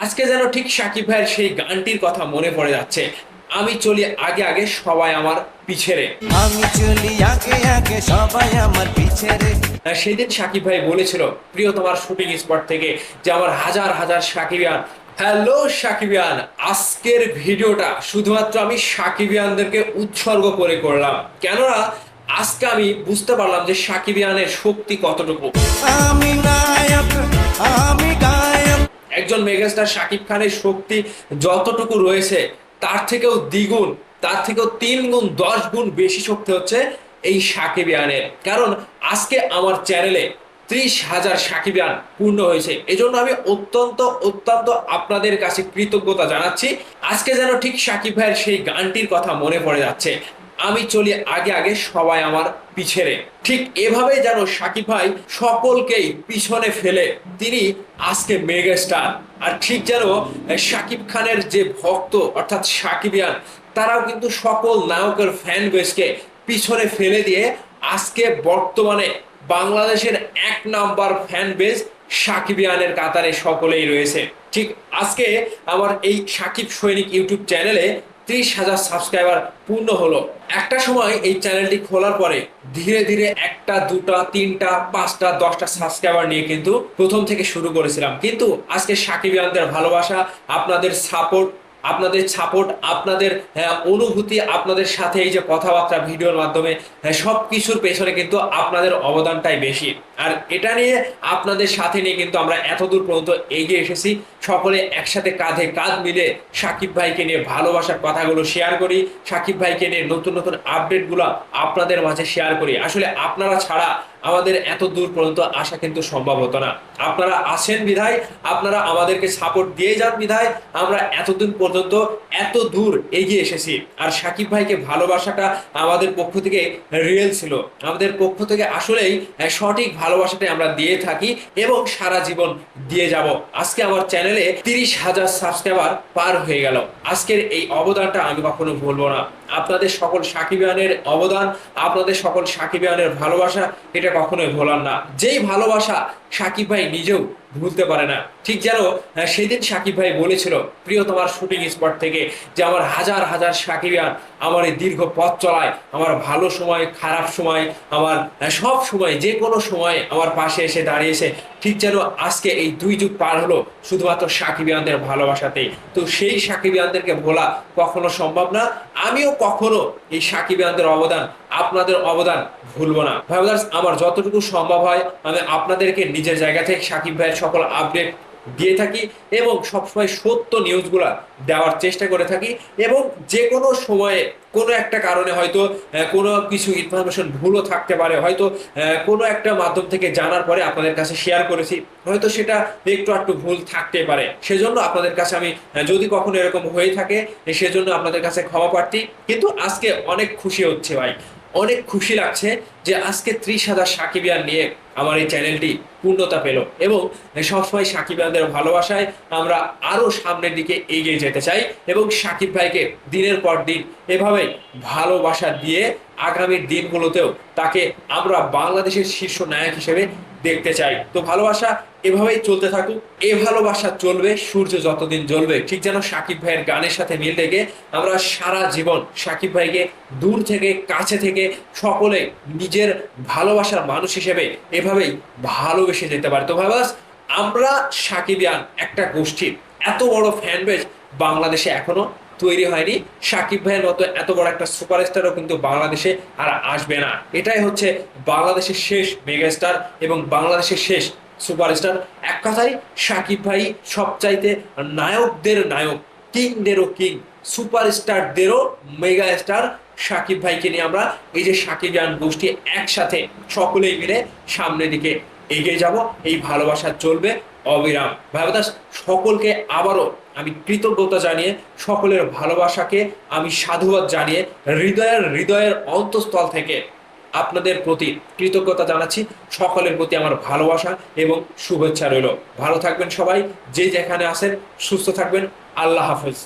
আজকে যেন ঠিক সাকিব ভাইয়ের সেই গানটির কথা মনে পড়ে যাচ্ছে। আমি চলি আগে আগে সবাই আমার পিছে রে। আমি চলি আগে আগে সবাই আমার পিছে রে। সেদিন সাকিব ভাই বলেছিল প্রিয় তোমার শুটিং স্পট থেকে যে আমার হাজার হাজার সাকিবিয়ান। হ্যালো সাকিবিয়ান, আজকের ভিডিওটা শুধুমাত্র আমি সাকিবিয়ানদেরকে উৎসর্গ করে করলাম, কেননা আজকে আমি বুঝতে পারলাম যে সাকিবিয়ানের শক্তি কতটুকু। আমি নায়ক, আমি গায়ক। একজন মেগাস্টার শাকিব খানের শক্তি যতটুকু রয়েছে তার থেকেও দ্বিগুণ, তার থেকেও 3 গুণ 10 গুণ বেশি শক্তি হচ্ছে এই সাকিবিয়ানের। কারণ আজকে আমার চ্যানেলে 30,000 সাকিবিয়ান পূর্ণ হয়েছে, এজন্য আমি অত্যন্ত অত্যন্ত আপনাদের কাছে কৃতজ্ঞতা জানাচ্ছি। আজকে যেন ঠিক সাকিব ভাইয়ের সেই গানটির কথা মনে পড়ে যাচ্ছে, আমি চলি আগে আগে সবাই আমার পিছে রে। ঠিক এভাবেই যেন সাকিব ভাই সকলকেই পিছনে ফেলে তিনি আজকে মেগাস্টার। আর ঠিক যেন সাকিব খানের যে ভক্ত অর্থাৎ সাকিবিয়ান, তারাও কিন্তু সকল নায়কের ফ্যান বেসকে পিছনে ফেলে দিয়ে আজকে বর্তমানে বাংলাদেশের 1 নাম্বার ফ্যান বেস সাকিবিয়ানের কাতারে সকলেই রয়েছে। ঠিক আজকে আমার এই সাকিব সৈনিক ইউটিউব চ্যানেলে 30,000 সাবস্ক্রাইবার পূর্ণ হলো। একটা সময় এই চ্যানেলটি খোলার পরে ধীরে ধীরে 1টা 2টা 3টা 5টা 10টা সাবস্ক্রাইবার নিয়ে কিন্তু প্রথম থেকে শুরু করেছিলাম, কিন্তু আজকে সাকিবিয়ানদের ভালোবাসা, আপনাদের সাপোর্ট, আপনাদের অনুভূতি, আপনাদের সাথে এই যে কথাবার্তা ভিডিওর মাধ্যমে, সব কিছুর পেছনে কিন্তু আপনাদের অবদানটাই বেশি। আর এটা নিয়ে আপনাদের সাথে নিয়ে কিন্তু আমরা এতদূর পর্যন্ত এগিয়ে এসেছি। সকলে একসাথে কাঁধে কাঁধ মিলে সাকিব ভাইকে নিয়ে ভালোবাসার কথাগুলো শেয়ার করি, সাকিব ভাইকে নিয়ে নতুন নতুন আপডেটগুলো আপনাদের মাঝে শেয়ার করি। আসলে আপনারা ছাড়া আমাদের এত দূর পর্যন্ত আসা কিন্তু সম্ভব হতো না। আপনারা আছেন বিধায়, আপনারা আমাদেরকে সাপোর্ট দিয়ে যান বিধায় আমরা এতদিন পর্যন্ত এত দূর এগিয়ে এসেছি। আর সাকিব ভাইকে ভালোবাসাটা আমাদের পক্ষ থেকে রিয়েল ছিল, আমাদের পক্ষ থেকে আসলেই সঠিক ভালোবাসাটাই আমরা দিয়ে থাকি এবং সারা জীবন দিয়ে যাব। আজকে আমার চ্যানেলে 30,000 সাবস্ক্রাইবার পার হয়ে গেল। আজকের এই অবদানটা আমি কখনো ভুলবো না। আপনাদের সকল সাকিবিয়ানের অবদান, আপনাদের সকল সাকিবিয়ানের ভালোবাসা, এটা কখনোই ভোলার না। যেই ভালোবাসা সাকিব ভাই নিজেও ভুলতে পারে না। ঠিক যেন সেদিন সাকিব ভাই বলেছিল প্রিয় তোমার শুটিং স্পট থেকে যে আমার হাজার হাজার সাকিবিয়ান আমার এই দীর্ঘ পথ চলায়, আমার ভালো সময় খারাপ সময়, আমার সব সময় যে কোনো সময় আমার পাশে এসে দাঁড়িয়েছে। ঠিক যেন আজকে এই 2 যুগ পার হলো শুধুমাত্র সাকিবিয়ানদের ভালোবাসাতেই। তো সেই সাকিবিয়ানদেরকে ভোলা কখনো সম্ভব না। আমিও কখনো এই সাকিবিয়ানদের অবদান, আপনাদের অবদান ভুলবো না। ভাই ব্রাদার্স, আমার যতটুকু সম্ভব হয় আমি আপনাদেরকে নিজের জায়গা থেকে সাকিব ভাইয়ের সকল আপডেট দিয়ে থাকি এবং সবসময় সত্য নিউজগুলা দেওয়ার চেষ্টা করে থাকি। এবং যে কোনো সময়ে কোনো একটা কারণে হয়তো কোনো কিছু ইনফরমেশন ভুলও থাকতে পারে, হয়তো কোনো একটা মাধ্যম থেকে জানার পরে আপনাদের কাছে শেয়ার করেছি, হয়তো সেটা একটু একটু ভুল থাকতে পারে। সেজন্য আপনাদের কাছে আমি যদি কখনো এরকম হয়ে থাকে সেজন্য আপনাদের কাছে ক্ষমা প্রার্থী। কিন্তু আজকে অনেক খুশি হচ্ছে ভাই, অনেক খুশি লাগছে যে আজকে 30,000 সাকিবিয়ান নিয়ে আমার এই চ্যানেলটি পূর্ণতা পেল এবং সবসময় সাকিবিয়ানদের ভালোবাসায় আমরা আরো সামনের দিকে এগিয়ে যেতে চাই এবং সাকিব ভাইকে দিনের পর দিন এভাবে ভালোবাসা দিয়ে আগামীর দিনগুলোতেও তাকে আমরা বাংলাদেশের শীর্ষ নায়ক হিসেবে দেখতে চাই। তো ভালোবাসা এভাবেই চলতে থাকুক, এ ভালোবাসা চলবে সূর্য যতদিন জ্বলবে। ঠিক যেন সাকিব ভাইয়ের গানের সাথে মিল রেখে আমরা সারা জীবন সাকিব ভাইকে দূর থেকে কাছে থেকে সকলে নিজের ভালোবাসার মানুষ হিসেবে এভাবেই ভালোবেসে যেতে পারি। তো ভাই বাস, আমরা সাকিবিয়ান একটা গোষ্ঠীর এত বড় ফ্যান বেস বাংলাদেশে এখনো তৈরি হয়নি। সাকিব ভাইয়ের মতো এত বড় একটা সুপারস্টারও কিন্তু বাংলাদেশে আর আসবে না। এটাই হচ্ছে বাংলাদেশের শেষ মেগাস্টার এবং বাংলাদেশের শেষ সুপারস্টার। এক কথায় সাকিব ভাই সবচাইতে নায়কদের নায়ক, কিংদেরও কিং, সুপারস্টারদেরও মেগা স্টার। সাকিব ভাইকে নিয়ে আমরা এই যে সাকিবিয়ান গোষ্ঠী একসাথে সকলেই মিলে সামনের দিকে এগিয়ে যাব, এই ভালোবাসা চলবে অবিরাম। ভাই ব্রাদার্স, সকলকে আবারও আমি কৃতজ্ঞতা জানিয়ে, সকলের ভালোবাসাকে আমি সাধুবাদ জানিয়ে হৃদয়ের হৃদয়ের অন্তঃস্থল থেকে আপনাদের প্রতি কৃতজ্ঞতা জানাচ্ছি। সকলের প্রতি আমার ভালোবাসা এবং শুভেচ্ছা রইল। ভালো থাকবেন সবাই, যে যেখানে আছেন সুস্থ থাকবেন। আল্লাহ হাফেজ।